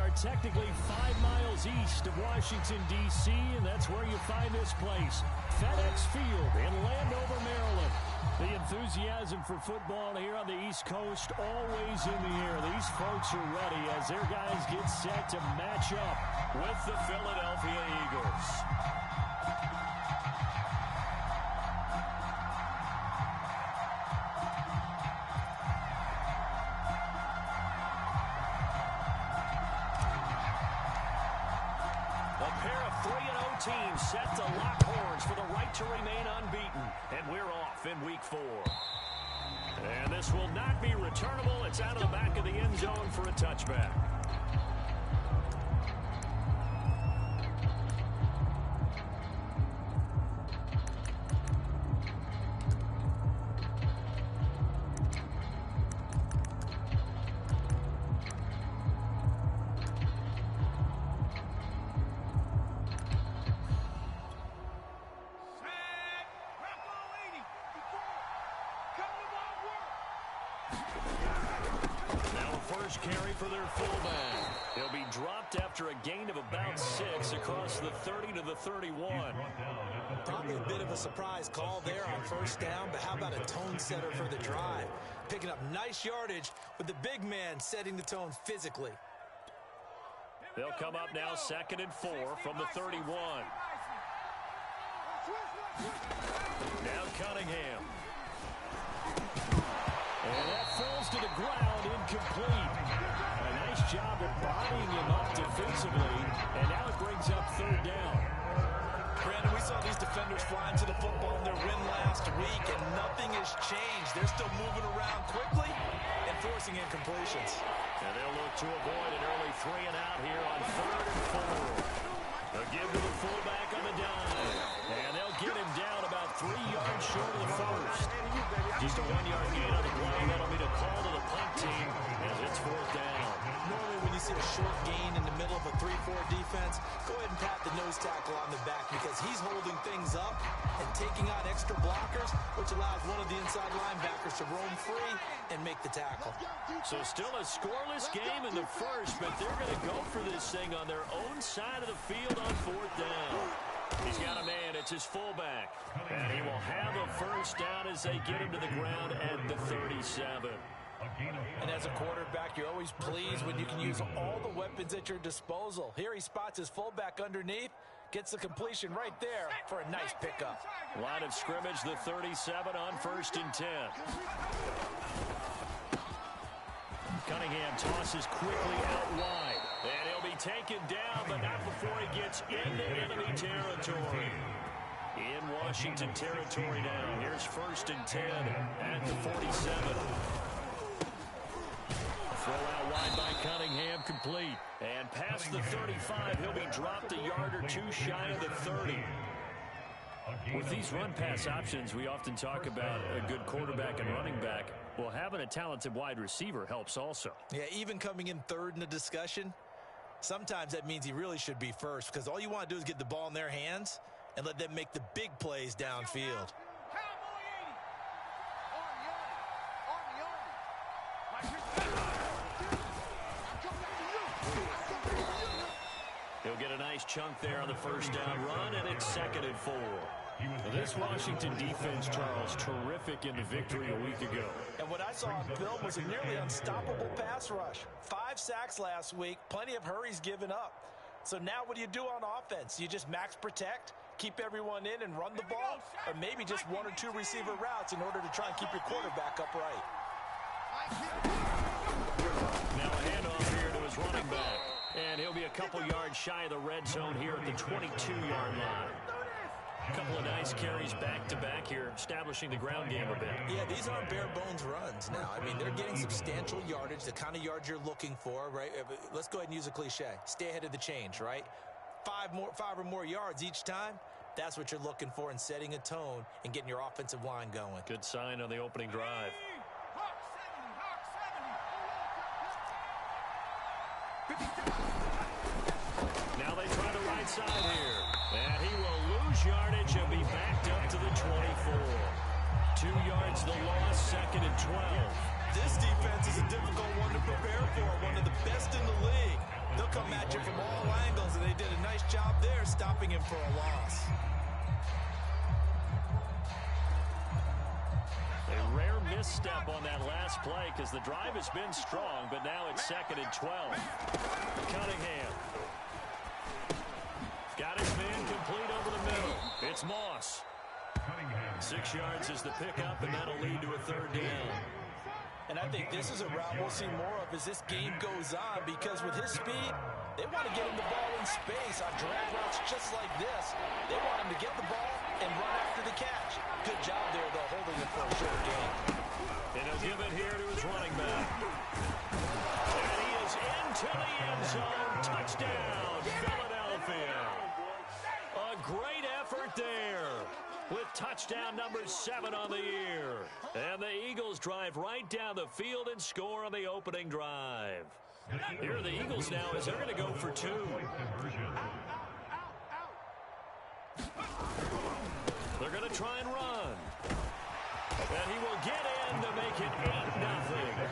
are technically 5 miles east of Washington, D.C., and that's where you find this place, FedEx Field in Landover, Maryland. The enthusiasm for football here on the East Coast always in the air. These folks are ready as their guys get set to match up with the Philadelphia Eagles. Teams set to lock horns for the right to remain unbeaten. And we're off in week 4. And this will not be returnable. It's out of the back of the end zone for a touchback. Carry for their fullback. He'll be dropped after a gain of about 6 across the 30 to the 31. Probably a bit of a surprise call there on first down, but how about a tone setter for the drive? Picking up nice yardage with the big man setting the tone physically. They'll come up now 2nd and 4 from the 31. Now Cunningham. And that falls to the ground, incomplete. A nice job of bodying him up defensively, and now it brings up 3rd down. Brandon, we saw these defenders flying to the football in their win last week, and nothing has changed. They're still moving around quickly and forcing incompletions. And they'll look to avoid an early 3 and out here on 3rd and 4. They'll give to the fullback on the dime, and they'll get him down about 3 yards short of the first. Just a 1-yard gain on the play. That'll be the call to the punt team as it's 4th down. Normally when you see a short gain in the middle of a 3-4 defense, go ahead and pat the nose tackle on the back because he's holding things up and taking on extra blockers, which allows one of the inside linebackers to roam free and make the tackle. So still a scoreless game in the first, but they're going to go for this thing on their own side of the field on 4th down. He's got a man. It's his fullback. And he will have a first down as they get him to the ground at the 37. And as a quarterback, you're always pleased when you can use all the weapons at your disposal. Here he spots his fullback underneath, gets the completion right there for a nice pickup. Line of scrimmage, the 37 on 1st and 10. Cunningham tosses quickly out wide. And he'll be taken down, but not before he gets into enemy territory. In Washington territory now. Here's 1st and 10 at the 47. Throw out wide by Cunningham, complete. And past the 35, he'll be dropped a yard or 2 shy of the 30. With these run-pass options, we often talk about a good quarterback and running back. Well, having a talented wide receiver helps also. Yeah, even coming in 3rd in the discussion, sometimes that means he really should be first because all you want to do is get the ball in their hands and let them make the big plays downfield. He'll get a nice chunk there on the first down run, and it's 2nd and 4. This Washington defense, Charles, terrific in the victory a week ago. And what I saw on film was a nearly unstoppable pass rush. 5 sacks last week, plenty of hurries given up. So now what do you do on offense? You just max protect, keep everyone in and run the ball, or maybe just 1 or 2 receiver routes in order to try and keep your quarterback upright. Now a handoff here to his running back. And he'll be a couple yards shy of the red zone here at the 22-yard line. A couple of nice carries back-to-back here, establishing the ground game a bit. Yeah, these aren't bare-bones runs now. I mean, they're getting substantial yardage, the kind of yards you're looking for, right? Let's go ahead and use a cliche. Stay ahead of the change, right? 5 or more yards each time, that's what you're looking for in setting a tone and getting your offensive line going. Good sign on the opening drive. Now they try the right side here. And he will lose yardage and be backed up to the 24. 2 yards the loss, 2nd and 12. This defense is a difficult one to prepare for, one of the best in the league. They'll come at you from all angles, and they did a nice job there stopping him for a loss. A rare misstep on that last play because the drive has been strong, but now it's 2nd and 12. Cunningham. Got his man complete over the middle. It's Moss. 6 yards is the pickup, and that'll lead to a 3rd down. And I think this is a route we'll see more of as this game goes on, because with his speed, they want to get him the ball in space on drag routes just like this. They want him to get the ball and run after the catch. Good job there, though, holding it for a short gain. And he'll give it here to his running back. And he is into the end zone. Touchdown, Philadelphia. A great effort there, with touchdown number 7 on the year. And the Eagles drive right down the field and score on the opening drive. Here are the Eagles now as they're going to go for 2. They're going to try and run. And he will get in to make it 8-0.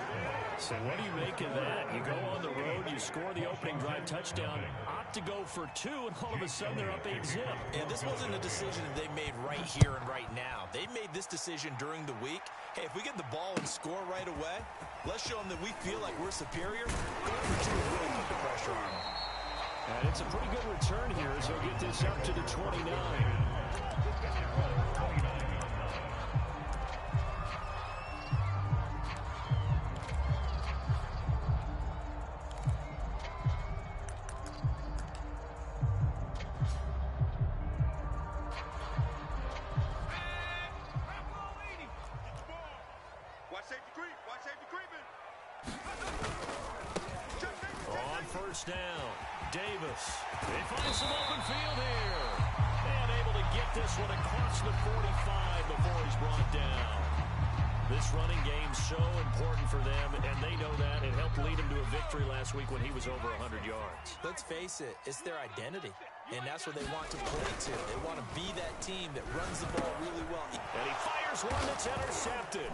So what do you make of that? You go on the road, you score the opening drive touchdown, opt to go for 2, and all of a sudden they're up 8-0. And this wasn't a decision that they made right here and right now. They made this decision during the week. Hey, if we get the ball and score right away, let's show them that we feel like we're superior. Going for 2 will really keep the pressure on them. And it's a pretty good return here as they'll get this up to the 29. On first down, Davis. They find some open field here. And able to get this one across the 45 before he's brought down. This running game so important for them, and they know that. It helped lead him to a victory last week when he was over 100 yards. Let's face it, it's their identity, and that's what they want to play to. They want to be that team that runs the ball really well. And he fires one that's intercepted.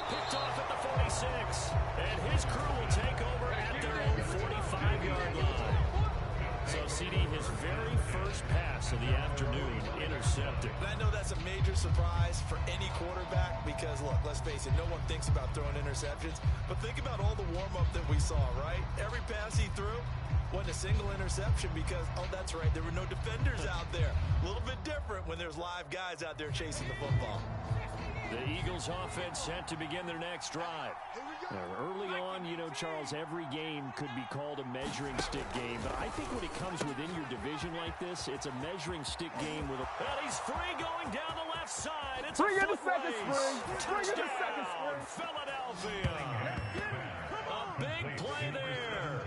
Picked off at the 46, and his crew will take over at their own 45-yard line. So, CD, his very first pass of the afternoon intercepted. And I know that's a major surprise for any quarterback because, look, let's face it, no one thinks about throwing interceptions. But think about all the warm-up that we saw, right? Every pass he threw wasn't a single interception because, oh, that's right, there were no defenders out there. A little bit different when there's live guys out there chasing the football. The Eagles offense set to begin their next drive. Now, early on, you know, Charles, every game could be called a measuring stick game. But I think when it comes within your division like this, it's a measuring stick game with a... And he's free going down the left side. It's Bring a in the foot second race. spring. Bring in the Touchdown, second spring. Philadelphia. A big play there.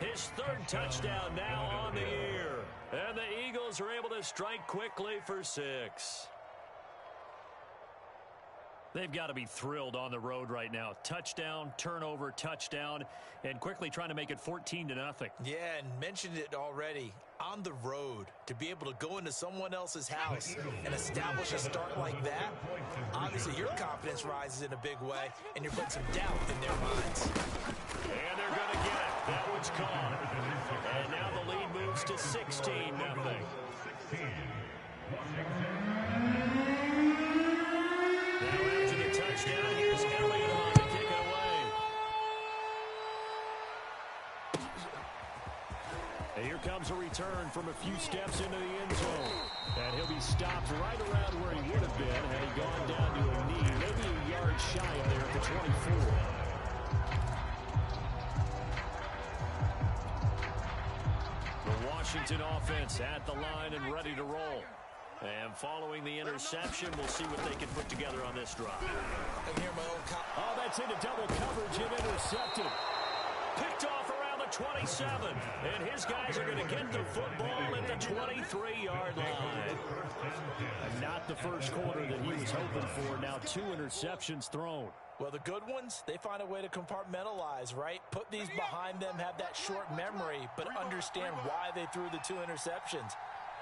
His 3rd touchdown now on the year. And the Eagles are able to strike quickly for 6. They've got to be thrilled on the road right now. Touchdown, turnover, touchdown, and quickly trying to make it 14-0. Yeah, and mentioned it already. On the road, to be able to go into someone else's house and establish a start like that, obviously your confidence rises in a big way, and you're putting some doubt in their minds. And they're going to get it. That one's caught. And now the lead moves to 16-0. Touchdown. Here's Elliott on to kick it away. And here comes a return from a few steps into the end zone. And he'll be stopped right around where he would have been had he gone down to a knee, maybe a yard shy of there at the 24. The Washington offense at the line and ready to roll. And following the interception, we'll see what they can put together on this drive. Oh, that's into double coverage and intercepted. Picked off around the 27. And his guys are going to get the football at the 23-yard line. And not the first quarter that he was hoping for. Now 2 interceptions thrown. Well, the good ones, they find a way to compartmentalize, right? Put these behind them, have that short memory, but understand why they threw the 2 interceptions.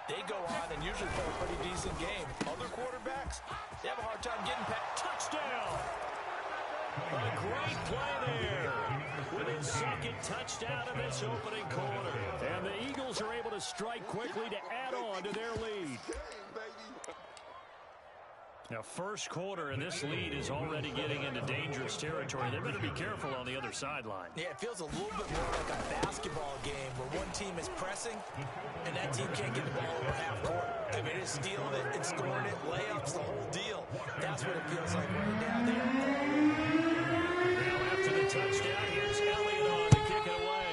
They go on and usually play a pretty decent game. Other quarterbacks, they have a hard time getting past. Touchdown! A great play there with his second touchdown in this opening quarter. And the Eagles are able to strike quickly to add on to their lead. Now, first quarter, and this lead is already getting into dangerous territory. They better be careful on the other sideline. Yeah, it feels a little bit more like a basketball game where one team is pressing and that team can't get the ball over half court. I mean, it's stealing it and scoring it, layups, the whole deal. That's what it feels like right now. They are all now, after the touchdown, here's Elliott on to kick it away.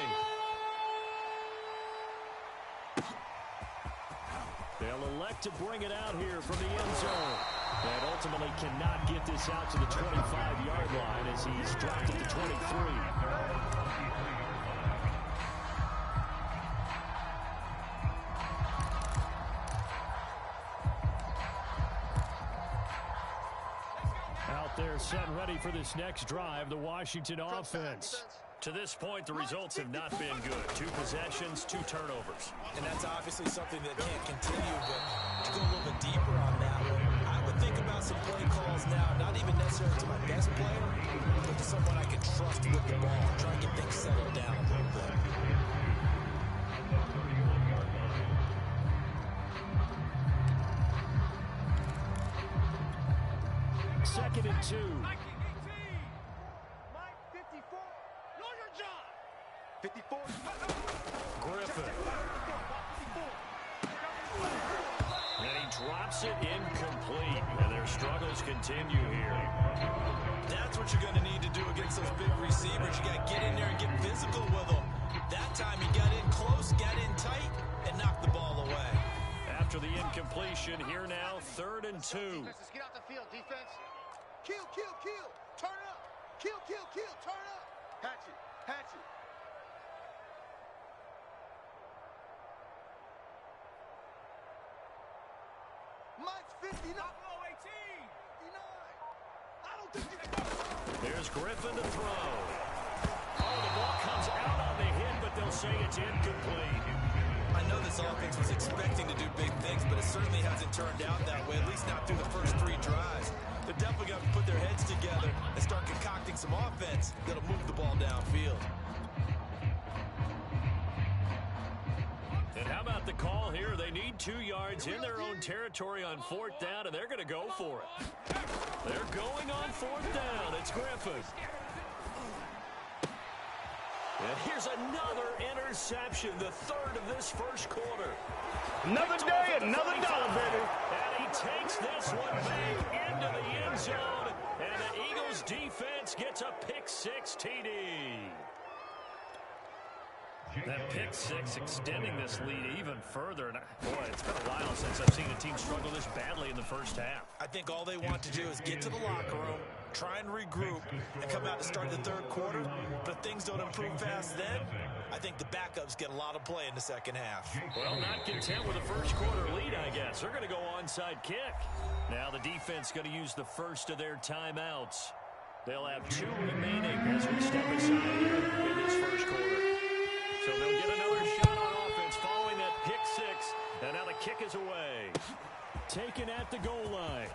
They'll elect to bring it out here from the end zone. And ultimately cannot get this out to the 25-yard line as he's dropped it to 23. Out there set ready for this next drive, the Washington offense. To this point, the results have not been good. 2 possessions, 2 turnovers. And that's obviously something that can't continue, but to go a little bit deeper on that one, I would think about some play calls now, not even necessarily to my best player, but to someone I can trust with the ball, try and get things settled down a little bit. Second and 2. Mike 54. Know your job. 54. Griffin. And he drops it incomplete. And their struggles continue here. That's what you're going to need to do against those big receivers. You got to get in there and get physical with them. That time he got in close, got in tight, and knocked the ball away. After the incompletion, here now, 3rd and 2. Defenses, get out the field, defense. Kill, kill, kill. Turn up. Kill, kill, kill. Turn up. Hatch it. Hatch it. Mike's 59. 18. 59. I don't think you can. There's Griffin to throw. Oh, the ball comes out on the hit, but they'll say it's incomplete. I know this offense was expecting to do big things, but it certainly hasn't turned out that way, at least not through the first 3 drives. They're definitely going to put their heads together and start concocting some offense that'll move the ball downfield. And how about the call here? They need 2 yards in their own territory on 4th down, and they're going to go for it. They're going on 4th down. It's Griffin. And here's another interception, the 3rd of this first quarter. Another day, another dollar, baby. And he takes this one back into the end zone. And the Eagles defense gets a pick-6 TD. That pick-6 extending this lead even further. And boy, it's been a while since I've seen a team struggle this badly in the first half. I think all they want to do is get to the locker room, try and regroup, and come out to start the 3rd quarter. But if things don't improve fast then, I think the backups get a lot of play in the second half. Well, not content with the first quarter lead, I guess. They're going to go onside kick. Now the defense going to use the first of their timeouts. They'll have 2 remaining as we step aside here in this first quarter. So they'll get another shot on offense following that pick-6. And now the kick is away. Taken at the goal line.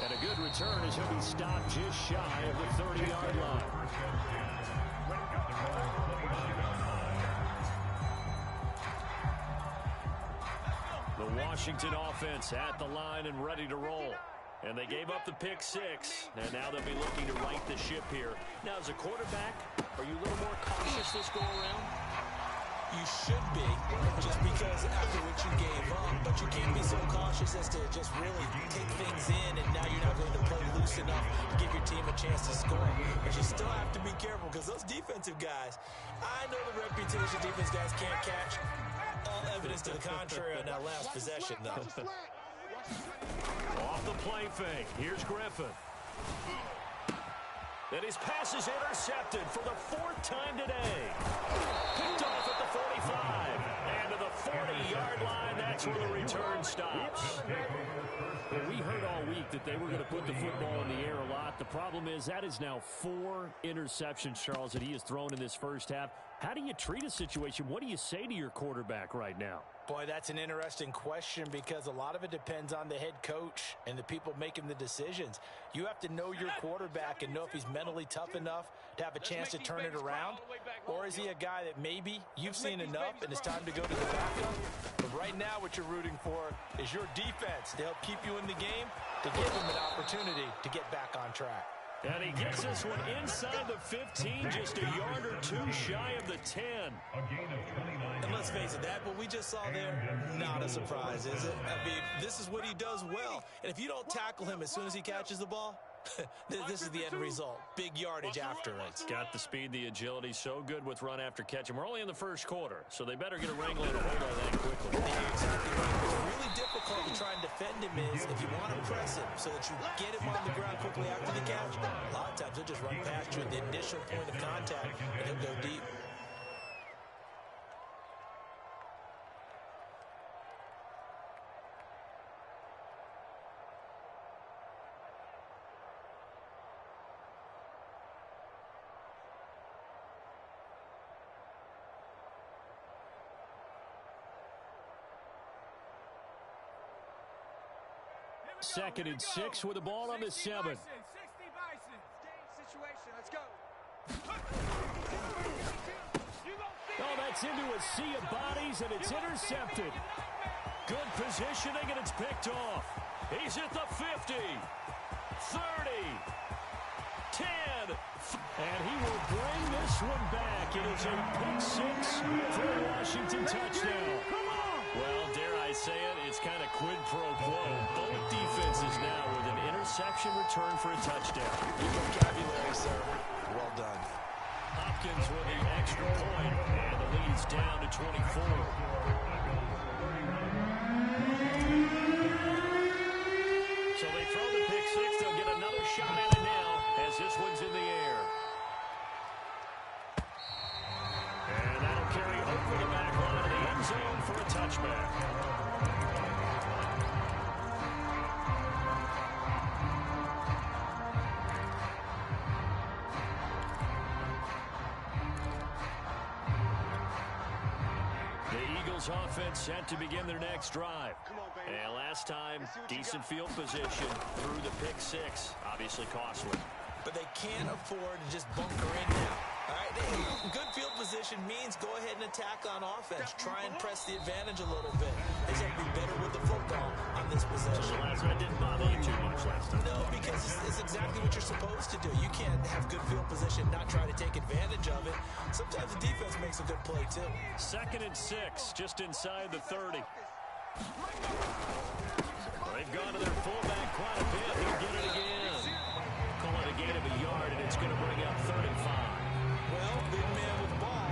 And a good return as he'll be stopped just shy of the 30-yard line. The Washington offense at the line and ready to roll. And they gave up the pick-6, and now they'll be looking to right the ship here. Now, as a quarterback, are you a little more cautious this go-around? You should be, just because after what you gave up, but you can't be so cautious as to just really take things in, and now you're not going to play loose enough to give your team a chance to score. But you still have to be careful, because those defensive guys, I know the reputation defense guys can't catch. All evidence to the contrary on that last possession, though. Off the play fake. Here's Griffin. And his pass is intercepted for the 4th time today. Picked off at the 45. And to the 40-yard line, that's where the return stops. We heard all week that they were going to put the football in the air a lot. The problem is that is now 4 interceptions, Charles, that he has thrown in this first half. How do you treat a situation? What do you say to your quarterback right now? Boy, that's an interesting question because a lot of it depends on the head coach and the people making the decisions. You have to know your quarterback and know if he's mentally tough enough to have a chance to turn it around, or is he a guy that maybe you've seen enough and it's time to go to the backup? But right now what you're rooting for is your defense to help keep you in the game, to give him an opportunity to get back on track. And he gets this one inside the 15, just a yard or two shy of the 10. And let's face it, what we just saw there, not a surprise, is it? I mean, this is what he does well. And if you don't tackle him as soon as he catches the ball, this is the end result. Big yardage afterwards. Got the speed, the agility, so good with run after catch. And we're only in the first quarter, so they better get a wrangle and a hold on that quickly. Yeah, exactly right. What's really difficult to try and defend him is if you want to press him so that you get him on the ground quickly after the catch, a lot of times he'll just run past you at the initial point of contact and he'll go deep. Second and 6 with the ball on the 7. Situation. Let's go. Oh, that's into a sea of bodies, and it's intercepted. Good positioning, and it's picked off. He's at the 50, 30, 10, and he will bring this one back. It is a pick 6 for a Washington touchdown. Well, dare I say it, it's kind of quid pro quo. Both defenses now with an interception return for a touchdown. Good vocabulary, sir. Well done. Hopkins with the extra point, and the lead's down to 24. So they throw the pick 6. They'll get another shot at it now as this one's in the air. And that'll carry over the back line of the end zone for a touchback. Offense set to begin their next drive. And last time, decent field position through the pick 6. Obviously costly. But they can't afford to just bunker in now. All right, good field position means go ahead and attack on offense. Try and press the advantage a little bit. They just have to be better with the football on this possession. So last night didn't bother you too much last time. No, because it's exactly what you're supposed to do. You can't have good field position, not try to take advantage of it. Sometimes the defense makes a good play, too. Second and 6, just inside the 30. They've gone to their fullback quite a bit. He'll get it again. Call it a gain of a yard, and it's going to bring up 3rd and 5. Well, big man with the ball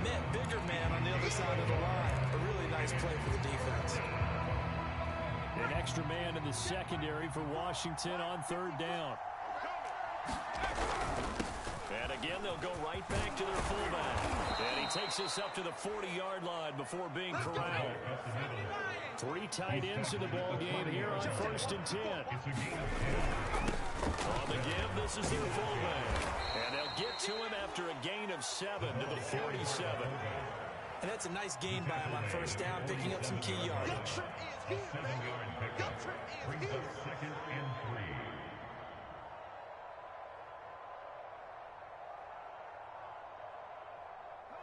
met bigger man on the other side of the line. A really nice play for the defense. An extra man in the secondary for Washington on 3rd down. And again, they'll go right back to their fullback. And he takes us up to the 40-yard line before being corralled. 3 tight ends in the ball game here on 1st and 10. On the give, this is their fullback. And they'll get to him after a gain of 7 to the 47. And that's a nice gain by him on 1st down, picking up some key yardage.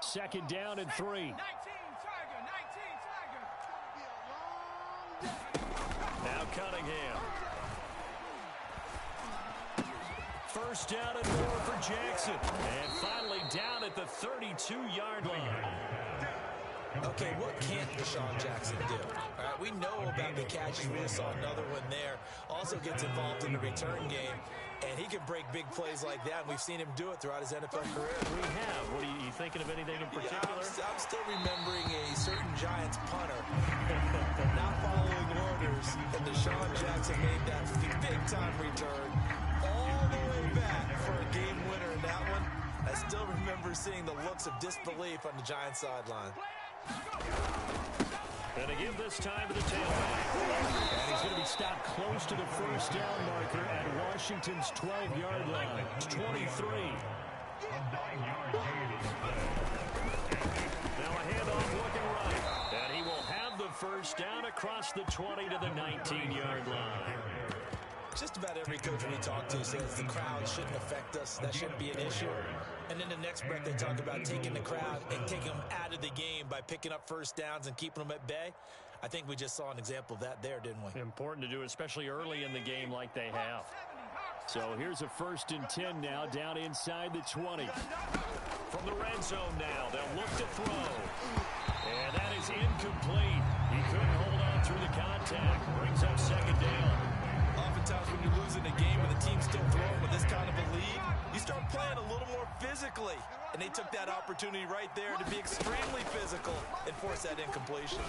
Second down and 3. Now Cunningham. 1st down and more for Jackson. And finally down at the 32-yard line. Okay, what can't Deshaun Jackson do? All right, we know about the catches. We saw another one there. Also gets involved in the return game, and he can break big plays like that. We've seen him do it throughout his NFL career. We have. What are you thinking of anything in particular? Yeah, I'm still remembering a certain Giants punter not following orders, and Deshaun Jackson made that big-time return all the way back for a game winner in that one. I still remember seeing the looks of disbelief on the Giants sideline. And again this time to the tailback. And he's going to be stopped close to the 1st down marker at Washington's 12-yard line. It's 23. first down across the 20 to the 19-yard line. Just about every coach we talk to says the crowd shouldn't affect us. That shouldn't be an issue. And then the next breath they talk about taking the crowd and taking them out of the game by picking up first downs and keeping them at bay. I think we just saw an example of that there, didn't we? Important to do, especially early in the game like they have. So here's a 1st and 10 now down inside the 20. From the red zone now, they'll look to throw. And that is incomplete. He couldn't hold on through the contact. Brings up 2nd down. Oftentimes when you're losing a game and the team's still throwing with this kind of a lead, you start playing a little more physically. And they took that opportunity right there to be extremely physical and force that incompletion.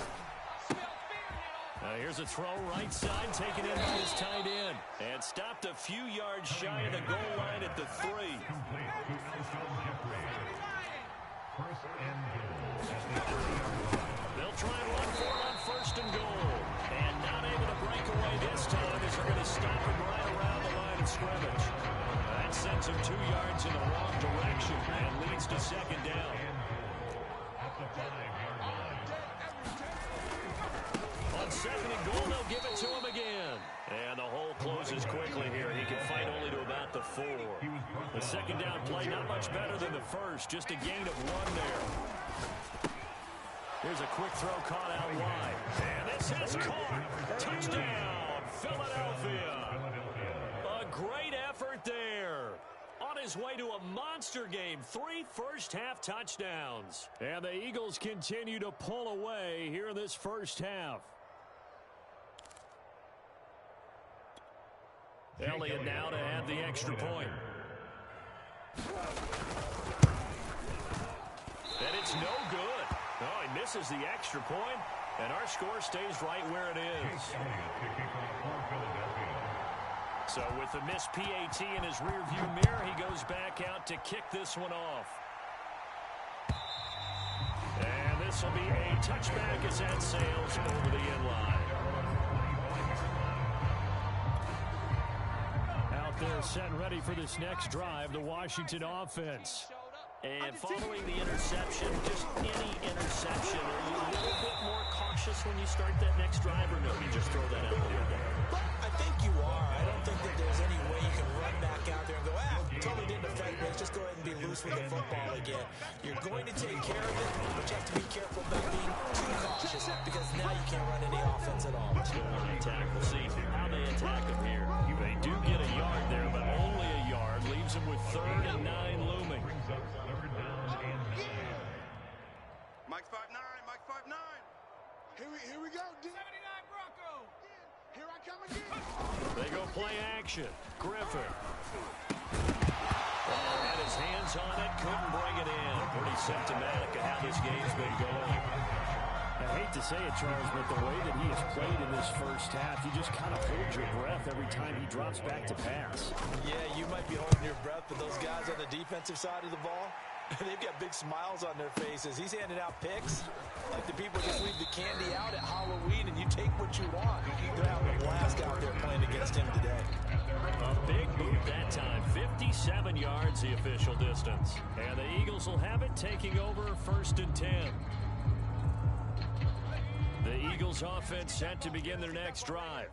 Here's a throw right side, taken in by his tight end. And stopped a few yards shy of the goal line at the 3. They'll try and run for it on 1st and goal. And not able to break away this time as they're going to stop him right around the line of scrimmage. That sends him 2 yards in the wrong direction and leads to 2nd down. On 2nd and goal, they'll give it to him again. And the hole closes quickly here. He can fight only to about the 4. The 2nd down play not much better than the first. Just a gain of 1 there. Here's a quick throw caught out wide. And this is caught. Touchdown, Philadelphia. A great effort there. On his way to a monster game. 3 first-half touchdowns. And the Eagles continue to pull away here in this first half. Elliott now to add the extra point. And it's no good. Oh, he misses the extra point, and our score stays right where it is. So with the missed PAT in his rearview mirror, he goes back out to kick this one off. And this will be a touchback as that sails over the end line. Out there set and ready for this next drive, the Washington offense. And following the interception, just any interception, are you a little bit more cautious when you start that next drive, or no, you just throw that out the window? I think you are. I don't think that there's any way you can run back out there and go, totally didn't affect me. Let's just go ahead and be loose with the football again. You're going to take care of it, but you have to be careful about being too cautious because now you can't run any offense at all. Still on the attack. We'll see how they attack him here. They do get a yard there, but only a yard. Leaves them with 3rd and 9 looming. Mike's 5'9", Mike's 5'9". Here we go, D. 79 Broncos. Here I come again. They go play action. Griffin. Had his hands on it, couldn't bring it in. Pretty symptomatic of how this game's been going. I hate to say it, Charles, but the way that he has played in this first half, you just kind of hold your breath every time he drops back to pass. Yeah, you might be holding your breath, but those guys on the defensive side of the ball, they've got big smiles on their faces. He's handing out picks like the people just leave the candy out at Halloween, and you take what you want. They're having a blast out there playing against him today. A big move that time. 57 yards the official distance. And the Eagles will have it, taking over 1st and 10. The Eagles offense set to begin their next drive.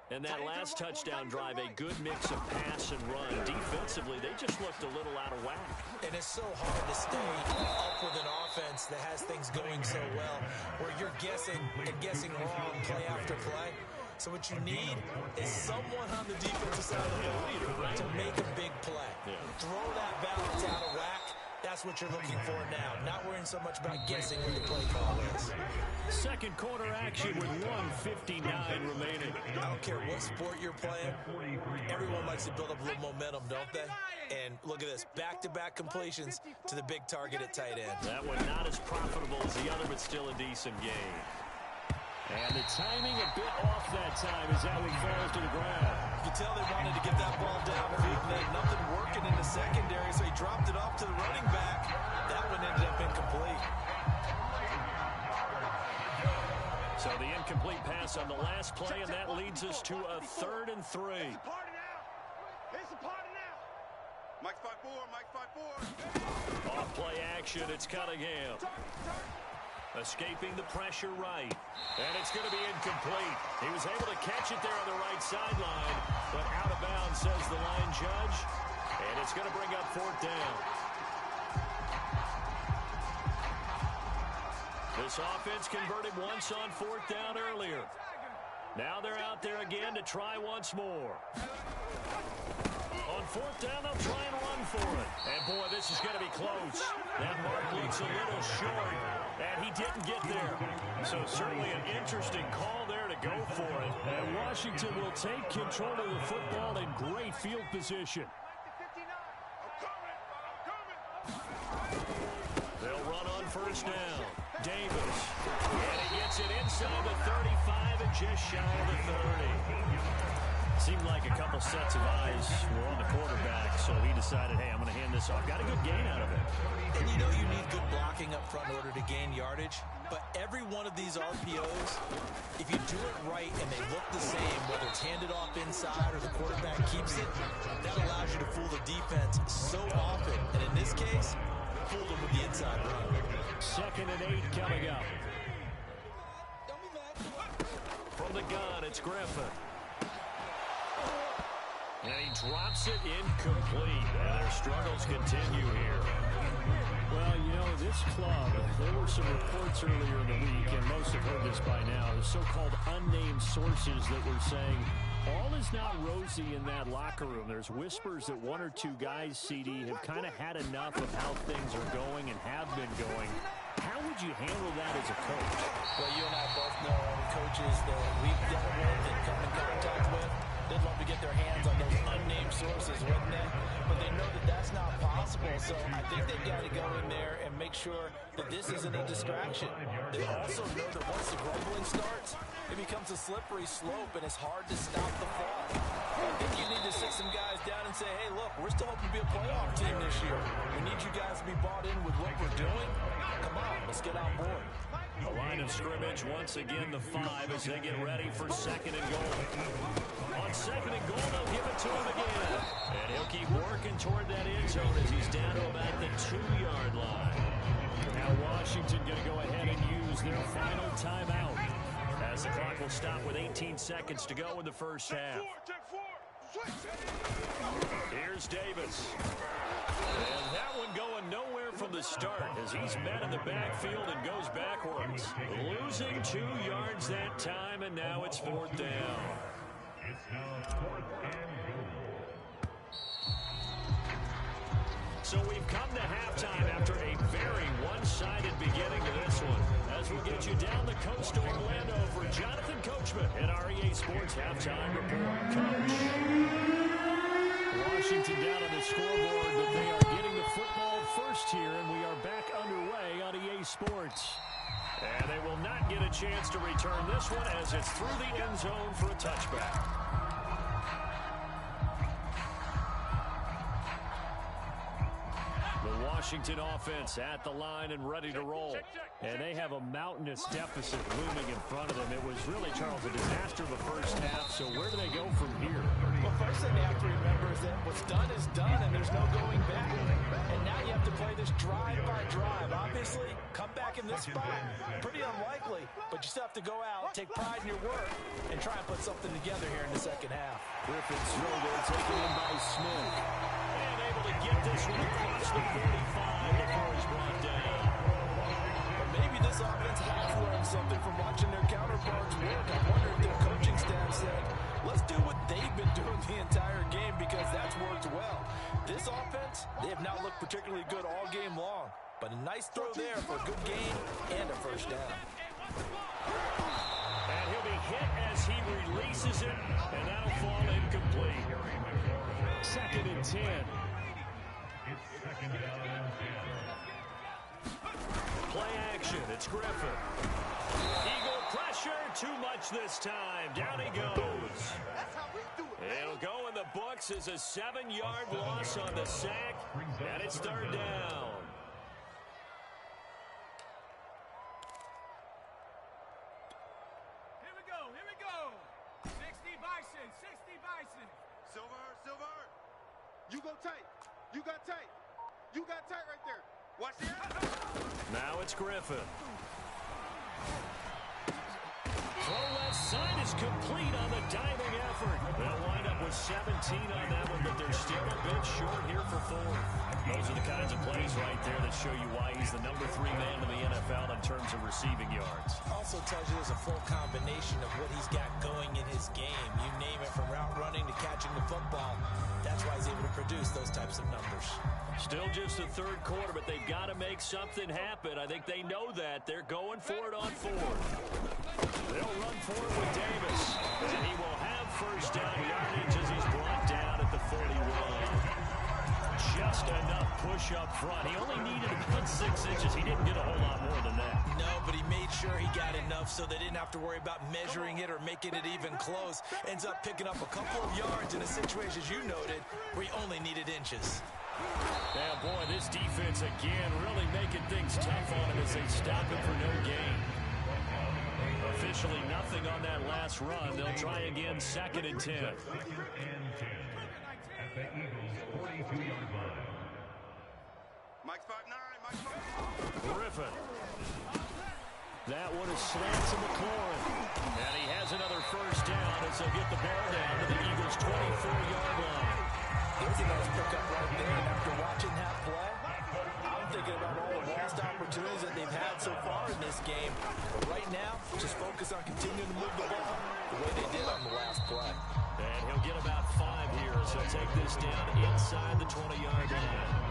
And that last touchdown drive, a good mix of pass and run. Defensively, they just looked a little out of whack. And it's so hard to stay up with an offense that has things going so well, where you're guessing and guessing wrong play after play. So what you need is someone on the defensive side of the ball to make a big play. Throw that balance out of whack. That's what you're looking for now. Not worrying so much about guessing what the play call is. Second quarter action with 1:59 remaining. I don't care what sport you're playing. Everyone likes to build up a little momentum, don't they? And look at this. Back-to-back completions to the big target at tight end. That one not as profitable as the other, but still a decent game. And the timing a bit off that time as that one falls to the ground. You can tell they wanted to get that ball downfield. They had nothing working in the secondary, so he dropped it off to the running back. That one ended up incomplete. So the incomplete pass on the last play, and that leads us to a 3rd and 3. It's a party now. It's a party now. Mike's 5'4", Mike's 5'4". Off play action, it's Cunningham. Escaping the pressure right. And it's going to be incomplete. He was able to catch it there on the right sideline, but out of bounds, says the line judge. And it's going to bring up 4th down. This offense converted once on 4th down earlier. Now they're out there again to try once more. On 4th down, they'll try and run for it. And, boy, this is going to be close. That mark looks a little short, and he didn't get there. So certainly an interesting call there to go for it. And Washington will take control of the football in great field position. They'll run on 1st down. Davis. And he gets it inside the 35 and just shy of the 30. Seemed like a couple sets of eyes were on the quarterback, so he decided, hey, I'm going to hand this off. Got a good gain out of it. And you know you need good blocking up front in order to gain yardage, but every one of these RPOs, if you do it right and they look the same, whether it's handed off inside or the quarterback keeps it, that allows you to fool the defense so often. And in this case, fooled them with the inside run. 2nd and 8 coming up. From the gun, it's Griffin. And he drops it incomplete. And their struggles continue here. Well, you know, this club, there were some reports earlier in the week, and most have heard this by now, the so-called unnamed sources that were saying all is not rosy in that locker room. There's whispers that 1 or 2 guys, CD, have kind of had enough of how things are going and have been going. How would you handle that as a coach? Well, you and I both know all the coaches that we've dealt with and come in contact with. They'd love to get their hands on those unnamed sources, wouldn't they? But they know that that's not possible, so I think they've got to go in there and make sure that this isn't a distraction. They also know that once the grumbling starts, it becomes a slippery slope, and it's hard to stop the fall. I think you need to sit some guys down and say, hey, look, we're still hoping to be a playoff team this year. We need you guys to be bought in with what we're doing. Come on, let's get on board. The line of scrimmage, once again, the 5 as they get ready for 2nd and goal. On 2nd and goal, they'll give it to him again. And he'll keep working toward that end zone as he's down to about the 2-yard line. Now Washington going to go ahead and use their final timeout as the clock will stop with 18 seconds to go in the first half. Here's Davis. And that one going nowhere from the start as he's met in the backfield and goes backwards. Losing 2 yards that time, and now it's 4th down. So we've come to halftime after a very one-sided beginning to this one. As we'll get you down the coast to Orlando for Jonathan Coachman at REA Sports Halftime Report. Coach. Washington down on the scoreboard, but they are getting the football first here, and we are back underway on EA Sports. And they will not get a chance to return this one as it's through the end zone for a touchback. The Washington offense at the line and ready to roll. And they have a mountainous deficit looming in front of them. It was really, Charles, a disaster of the first half. So where do they go from here? Well, first thing they have to remember is that what's done is done, and there's no going back. And now you have to play this drive by drive. Obviously, come back in this spot, pretty unlikely. But you still have to go out, take pride in your work, and try and put something together here in the second half. Griffin's throw there taken in by Smith. And able to get this one across the 45 before he's brought down. But maybe this offense has learned something from watching their counterparts work. I wonder if their coaching staff said, let's do what they've been doing the entire game because that's worked well. This offense, they have not looked particularly good all game long. But a nice throw there for a good gain and a first down. And he'll be hit as he releases it, and that'll fall incomplete. 2nd and 10. Play action, it's Griffin. Eagle pressure, too much this time. Down he goes. It'll go in the books as a 7-yard loss on the sack, and it's 3rd down. Here we go. 60 Bison. Silver. You go tight. You got tight right there. Watch the end. Now it's Griffin. Throw left side is complete on the diving effort. They'll wind up with 17 on that one, but they're still a bit short here for 4. Those are the kinds of plays right there that show you why he's the number 3 man in the NFL in terms of receiving yards. Also tells you there's a full combination of what he's got going in his game. You name it, from route running to catching the football. That's why he's able to produce those types of numbers. Still just the third quarter, but they've got to make something happen. I think they know that. They're going for it on 4. They'll run for it with Davis. And he will have first down yardage as he's brought down at the 41. Just enough push up front. He only needed about 6 inches. He didn't get a whole lot more than that. No, but he made sure he got enough so they didn't have to worry about measuring it or making it even close. Ends up picking up a couple of yards in a situation, as you noted, where he only needed inches. Yeah, boy, this defense again really making things tough on him as they stop him for no gain. Officially nothing on that last run. They'll try again, 2nd and 10. Mike's 5'9", Mike's 5'9". Griffin. That one is slant to McLaurin. And he has another first down as they'll get the ball down to the Eagles' 24-yard line. There's a nice pickup right there. And after watching that play, I'm thinking about all the lost opportunities that they've had so far in this game. But right now, just focus on continuing to move the ball the way they did on the last play. And he'll get about 5 here as he'll take this down inside the 20-yard line.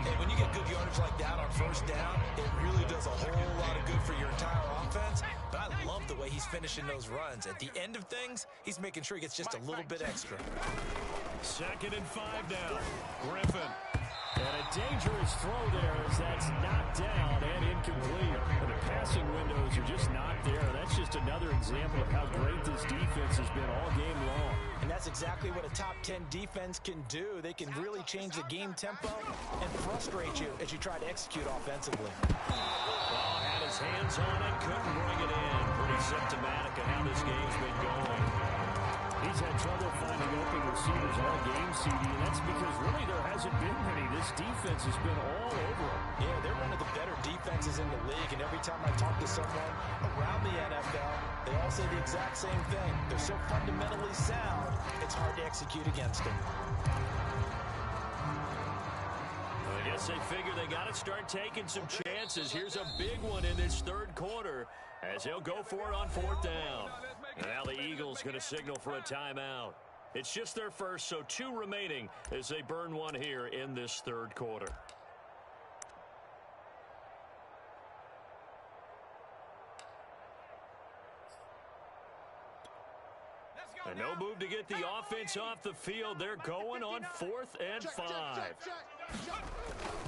Hey, when you get good yardage like that on first down, it really does a whole lot of good for your entire offense. But I love the way he's finishing those runs. At the end of things, he's making sure he gets just a little bit extra. 2nd and 5 now. Griffin. And a dangerous throw there as that's knocked down and incomplete. And the passing windows are just not there. That's just another example of how great this defense has been all game long. And that's exactly what a top 10 defense can do. They can really change the game tempo and frustrate you as you try to execute offensively. Ball had his hands on it, couldn't bring it in. Pretty symptomatic of how this game's been going. He's had trouble finding open receivers all game, CD, and that's because really there hasn't been many. This defense has been all over him. Yeah, they're one of the better defenses in the league, and every time I talk to someone around the NFL, they all say the exact same thing. They're so fundamentally sound, it's hard to execute against them. I guess they figure they got to start taking some chances. Here's a big one in this third quarter as he'll go for it on 4th down. And now the Eagles going to signal for a timeout. It's just their first, so 2 remaining as they burn one here in this third quarter. And no move to get the offense off the field. They're going on 4th and 5.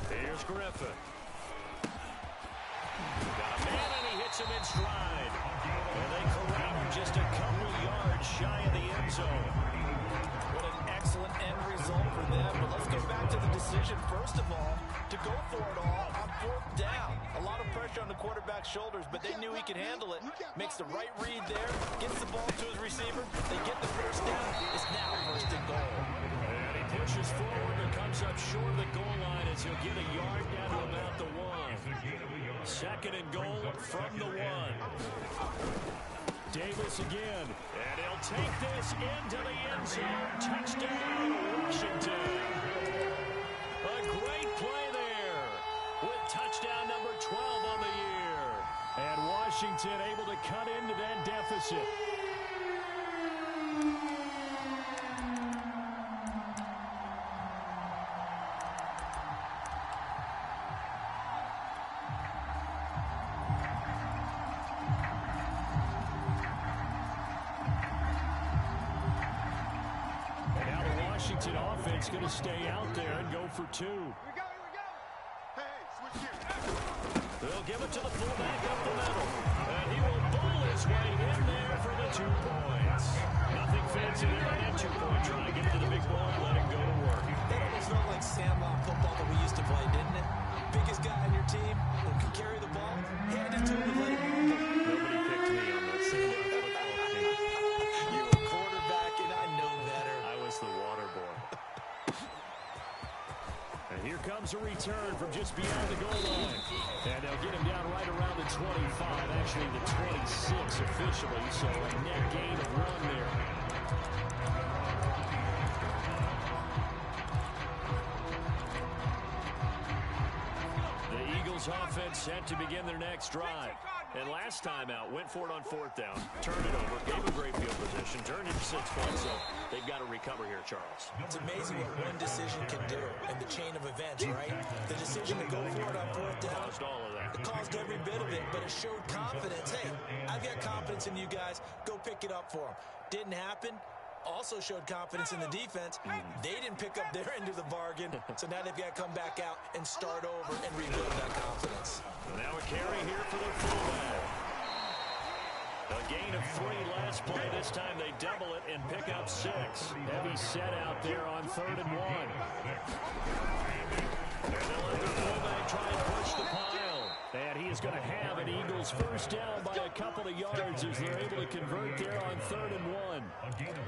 Here's Griffin. Got a man, and he hits him in stride. And they corral him just a couple yards shy of the end zone. What an excellent end result for them. But let's go back to the decision, first of all, to go for it all on 4th down. A lot of pressure on the quarterback's shoulders, but they knew he could handle it. Makes the right read there, gets the ball to his receiver. They get the first down. It's now 1st and goal. And he pushes forward and comes up short of the goal line as he'll get a yard down to about the 1. 2nd and goal from the 1. Davis again, and he'll take this into the end zone. Touchdown, Washington. A great play there with touchdown number 12 on the year. And Washington able to cut into that deficit. Washington offense going to stay out there and go for 2. Here we go. Hey, switch gears. They'll give it to the fullback up the middle. And he will bowl his way in there for the 2 points. Nothing fancy there on that 2-point try. Get to the big ball and let him go to work. That almost felt like sandlot football that we used to play, didn't it? Biggest guy on your team who can carry the ball, hand it to him and let him move. Nobody picked me on that sandlot football team. You were quarterback, and I know better. I was the water boy. And here comes a return from just beyond the goal line. And they'll get him down right around the 25, actually the 26 officially, so a net gain of 1 there. The Eagles offense set to begin their next drive. And last time out, went for it on 4th down, turned it over, gave a great field position, turned it 6 points, so they've got to recover here, Charles. It's amazing what one decision can do in the chain of events, right? The decision to go for it on 4th down. Caused all of that. It caused every bit of it, but it showed confidence. Hey, I've got confidence in you guys. Go pick it up for them. Didn't happen. Also showed confidence in the defense. They didn't pick up their end of the bargain, so now they've got to come back out and start over and rebuild that confidence. Now a carry here for the fullback. A gain of 3 last play. This time they double it and pick up 6. Heavy set out there on 3rd and 1. And they'll let their fullback try and push the pile. And he is going to have an Eagles first down by a couple of yards as they're able to convert there on 3rd and 1.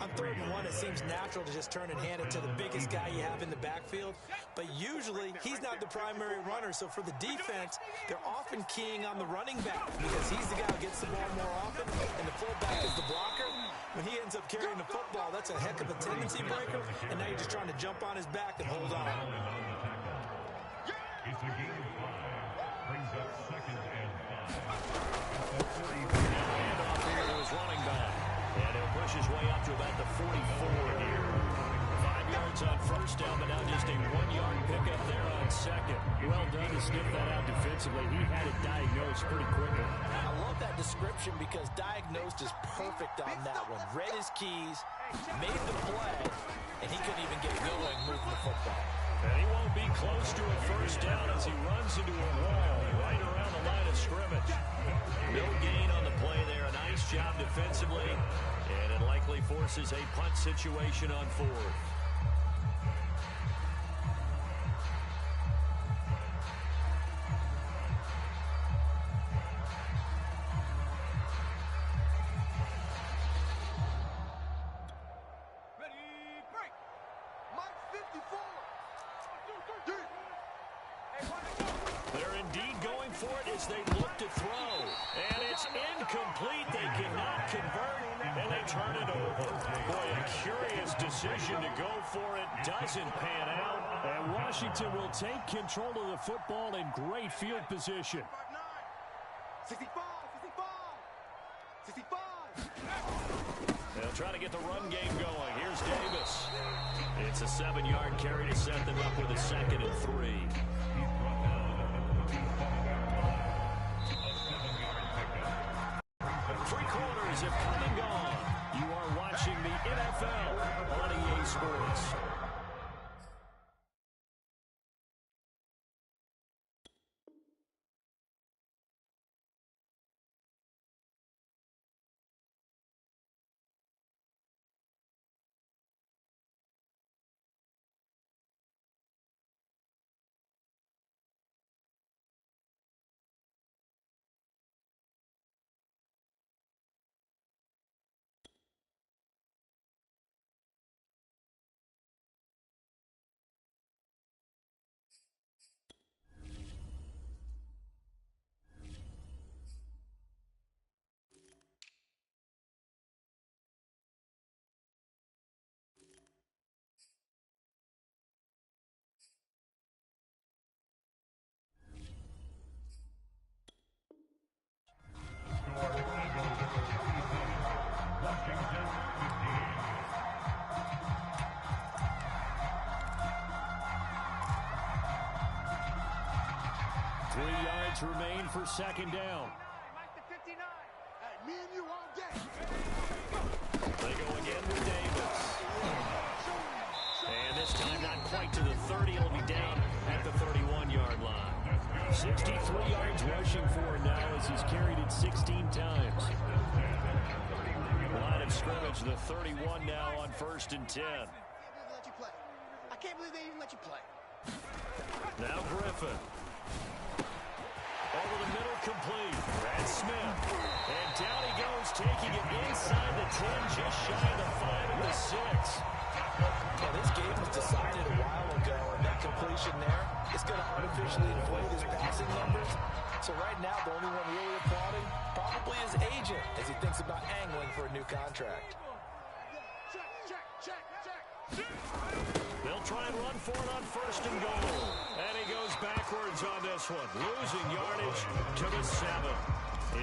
On 3rd and 1, it seems natural to just turn and hand it to the biggest guy you have in the backfield. But usually, he's not the primary runner. So for the defense, they're often keying on the running back because he's the guy who gets the ball more often, and the fullback is the blocker. When he ends up carrying the football, that's a heck of a tendency breaker, and now you're just trying to jump on his back and hold on. Brings up 2nd and 5. Handoff here to his running back. And he'll push his way up to about the 44 here. 5 yards on 1st down, but now just a 1-yard pickup there on 2nd. Well done to sniff that out defensively. He had it diagnosed pretty quickly. I love that description because diagnosed is perfect on that one. Read his keys, made the play, and he couldn't even get going moving the football. And he won't be close to a first down as he runs into a wall right around the line of scrimmage. No gain on the play there. A nice job defensively. And it likely forces a punt situation on 4th. They look to throw, and it's incomplete. They cannot convert, and they turn it over. Boy, a curious decision to go for it. Doesn't pan out. And Washington will take control of the football in great field position. 65, 65, 65. They'll try to get the run game going. Here's Davis. It's a 7-yard carry to set them up with a 2nd and 3. 3 quarters have come and gone. You are watching the NFL on EA Sports. Remain for 2nd down. Hey, me and you all day. They go again with Davis. And this time not quite to the 30. It'll be down at the 31-yard line. 63 yards rushing for now as he's carried it 16 times. Line of scrimmage, the 31 now on 1st and 10. I can't believe they even let you play. Now Griffin. Over the middle, complete. Brad Smith. And down he goes, taking it inside the 10, just shy of the 5 and the 6. Yeah, this game was decided a while ago, and that completion there is going to artificially inflate his passing numbers. So So right now, the only one really applauding probably his agent as he thinks about angling for a new contract. They'll try and run for it on 1st and goal. And he goes backwards on this one, losing yardage to the 7.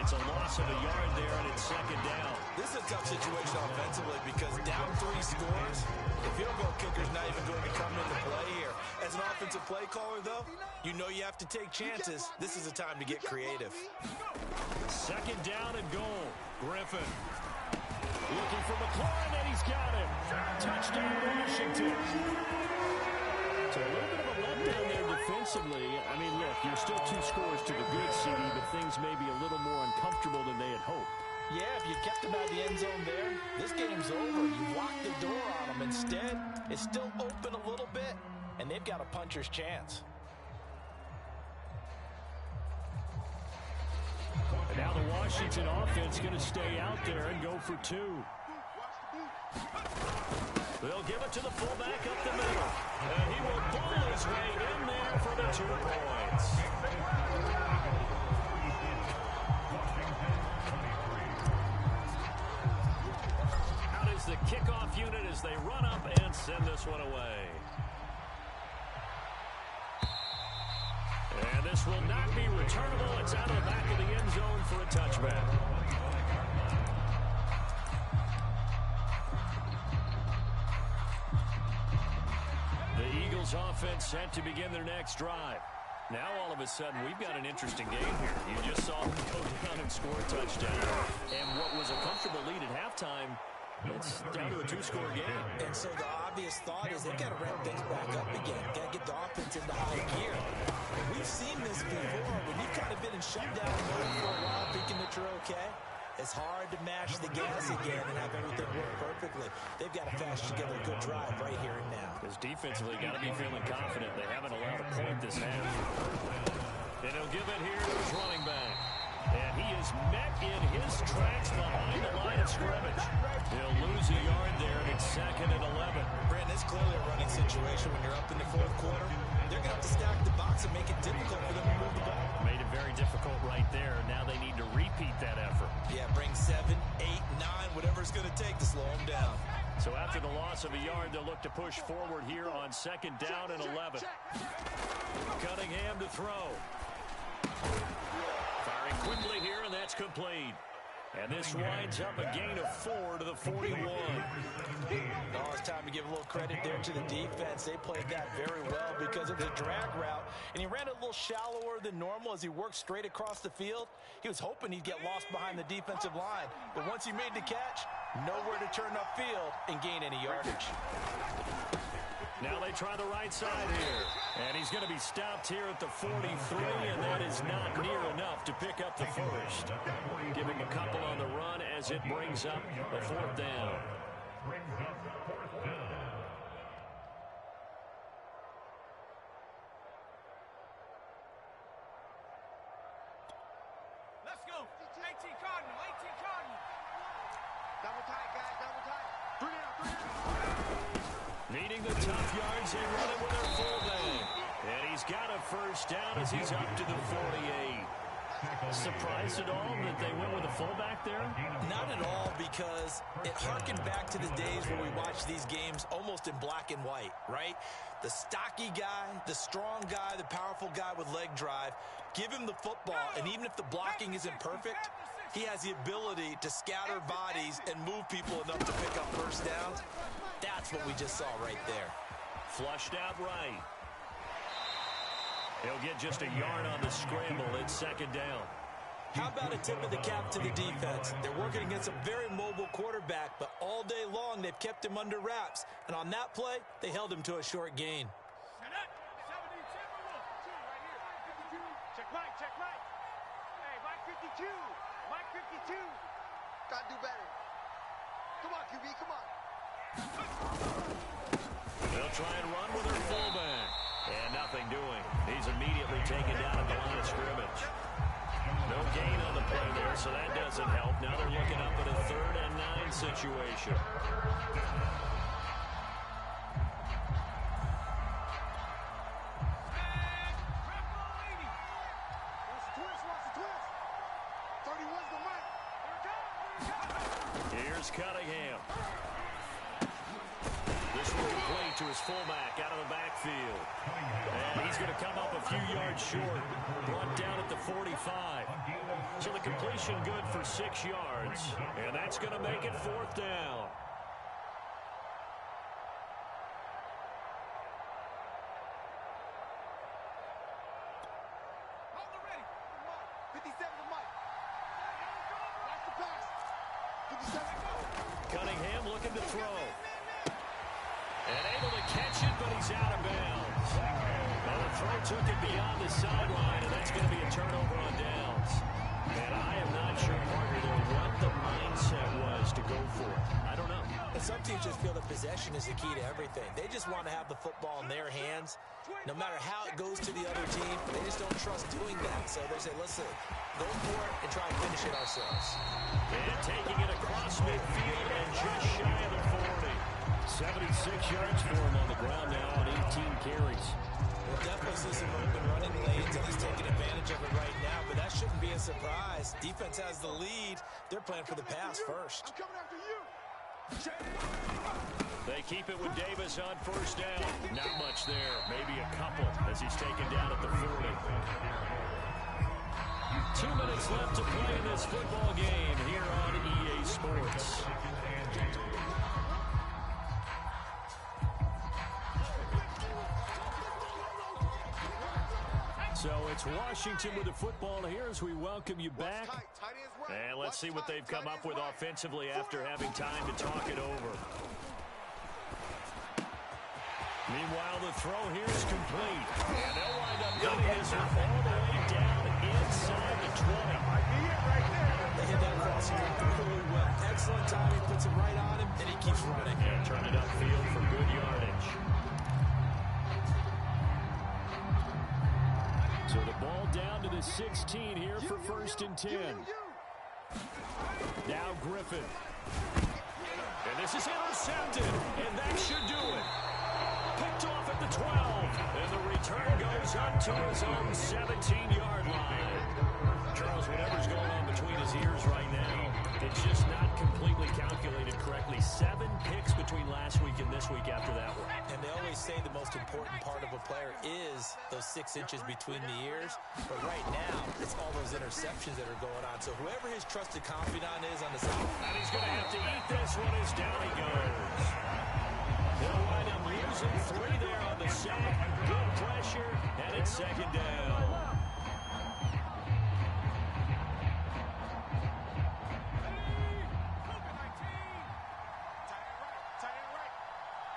It's a loss of a yard there, and it's 2nd down. This is a tough situation offensively because down 3 scores, the field goal kicker's not even going to come into play here. As an offensive play caller, though, you know you have to take chances. This is a time to get creative. 2nd down and goal. Griffin looking for McLaurin, and he's got him. Touchdown, Washington. So a little bit of a letdown there defensively. I mean, look, you're still 2 scores to the good, CD, but things may be a little more uncomfortable than they had hoped. Yeah, if you kept him out of the end zone there, this game's over. You've locked the door on him. Instead, it's still open a little bit, and they've got a puncher's chance. And now the Washington offense going to stay out there and go for 2. They'll give it to the fullback up the middle. And he will pull his way in there for the 2 points. Out is the kickoff unit as they run up and send this one away. And this will not be returnable. It's out of the back of the end zone for a touchback. The Eagles offense set to begin their next drive. Now all of a sudden we've got an interesting game here. You just saw them go down and score a touchdown. And what was a comfortable lead at halftime, it's down to a 2-score game. And so the obvious thought is they've got to ramp things back up again. Got to get the offense into high gear. We've seen this before when you've kind of been in shutdown mode for a while thinking that you're okay. It's hard to mash the gas again and have everything work perfectly. They've got to fast together a good drive right here and now. Because defensively, got to be feeling confident. They haven't allowed a point this half. And he'll give it here to his running back. And he is met in his tracks behind the line of scrimmage. He'll lose a yard there, and it's 2nd and 11. Brandon, it's clearly a running situation when you're up in the 4th quarter. They're going to have to stack the box and make it difficult for them to move the ball. Made it very difficult right there. Now they need to repeat that effort. Yeah, bring 7, 8, 9, whatever it's going to take to slow them down. So after the loss of a yard, they'll look to push forward here on 2nd down and 11. Cunningham to throw. Firing quickly here, and that's complete. And this winds up a gain of 4 to the 41. Oh, it's time to give a little credit there to the defense. They played that very well because it was a drag route, and he ran it a little shallower than normal as he worked straight across the field. He was hoping he'd get lost behind the defensive line, but once he made the catch, nowhere to turn upfield and gain any yardage. Now they try the right side here. And he's going to be stopped here at the 43, and that is not near enough to pick up the first. Give him a couple on the run as it brings up a 4th down. Let's go. 18 Cardinal, 18 Cardinal. Double tight, guys, double tight. 3 down. Needing the tough yards, they run it with their fullback. And he's got a first down as he's up to the 48. Surprised at all that they went with a fullback there? Not at all, because it harkened back to the days where we watched these games almost in black and white, right? The stocky guy, the strong guy, the powerful guy with leg drive. Give him the football, and even if the blocking isn't perfect, he has the ability to scatter bodies and move people enough to pick up first downs. That's what we just saw right there. Flushed out right. He'll get just a yard on the scramble. It's 2nd down. How about a tip of the cap to the defense? They're working against a very mobile quarterback, but all day long they've kept him under wraps. And on that play, they held him to a short gain. Set up. 70 Timberwolves. Right here. 52. Check right, check right. Hey, Mike 52. Mike 52. Gotta do better. Come on, QB, come on. They'll try and run with their fullback. And nothing doing. He's immediately taken down at the line of scrimmage. No gain on the play there, so that doesn't help. Now they're looking up at a 3rd and 9 situation. Let's twist, Here's Cunningham. This one complete to his fullback out of the backfield. And he's going to come up a few yards short. Brought down at the 45. So the completion good for 6 yards. And that's going to make it 4th down. Cunningham looking to throw. And able to catch it, but he's out of bounds. Well, the throw took it beyond the sideline, and that's going to be a turnover on downs. And I am not sure, partner, what the mindset was to go for it. I don't know. And some teams just feel that possession is the key to everything. They just want to have the football in their hands. No matter how it goes to the other team, they just don't trust doing that. So they say, listen, go for it and try and finish it ourselves. And taking it across midfield and just shy of the 40. 76 yards for him on the ground now on 18 carries. We'll definitely see some open running lanes, and he's taking advantage of it right now, but that shouldn't be a surprise. Defense has the lead. They're playing for the pass first. I'm coming after you. They keep it with Davis on 1st down. Not much there. Maybe a couple as he's taken down at the 40. 2 minutes left to play in this football game here on EA Sports. So it's Washington with the football here as we welcome you back. And let's see what they've come up with offensively after having time to talk it over. Meanwhile, the throw here is complete. And they'll wind up getting this one all the way down inside the 20. They hit that crossing really well. Excellent timing, puts it right on him, and he keeps running. And turn it upfield for good yardage. So the ball down to the 16 here for 1st and 10. Now Griffin. And this is intercepted, and that should do it. Picked off at the 12, and the return goes up to his own 17-yard line. Charles, whatever's going on between his ears right now, it's just not completely calculated correctly. 7 picks between last week and this week after that one. And they always say the most important part of a player is those 6 inches between the ears. But right now, it's all those interceptions that are going on. So whoever his trusted confidant is on the side. And he's going to have to eat this one as down he goes. They'll wind up losing 3 there on the sack. Good pressure, and it's 2nd down.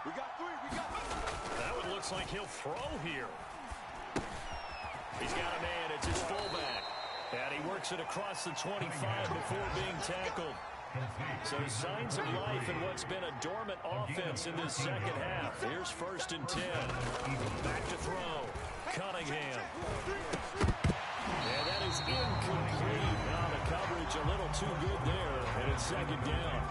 We got 3. That one looks like he'll throw here. He's got a man. It's his fullback. And he works it across the 25 before being tackled. So signs of life in what's been a dormant offense in this second half. Here's 1st and 10. Back to throw. Cunningham. And that is incomplete. Now the coverage a little too good there. And it's 2nd down.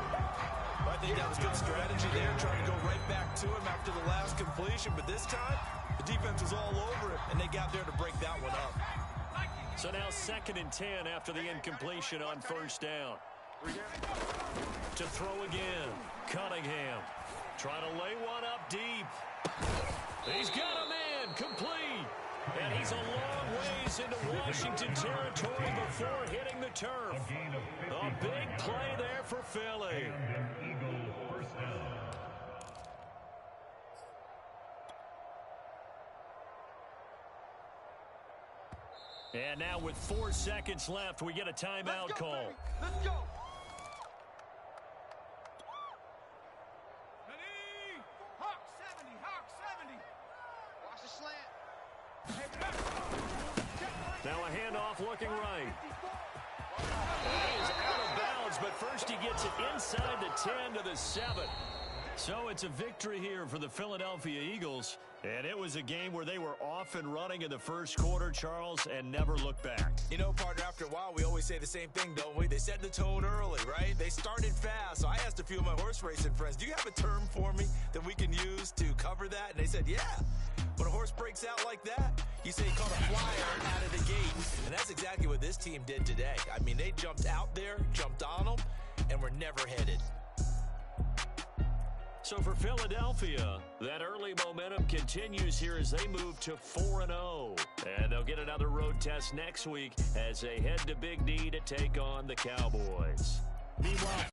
I think that was good strategy there, trying to go right back to him after the last completion. But this time, the defense was all over it, and they got there to break that one up. So now 2nd and 10 after the incompletion on 1st down. To throw again. Cunningham. Trying to lay one up deep. He's got a man. Complete. And he's a long ways into Washington territory before hitting the turf. A big play there for Philly. And now with 4 seconds left, we get a timeout call. Let's go. Ready? Hawk 70, Hawk 70. Watch the slant. Now a handoff looking right. He is out of bounds, but first he gets it inside the 10 to the 7. So it's a victory here for the Philadelphia Eagles. And it was a game where they were off and running in the first quarter, Charles, and never looked back. You know, partner, after a while, we always say the same thing, don't we? They set the tone early, right? They started fast. So I asked a few of my horse racing friends, do you have a term for me that we can use to cover that? And they said, yeah. When a horse breaks out like that, you say he caught a flyer out of the gate. And that's exactly what this team did today. I mean, they jumped out there, jumped on them, and were never headed. So for Philadelphia, that early momentum continues here as they move to 4-0. And they'll get another road test next week as they head to Big D to take on the Cowboys. Meanwhile,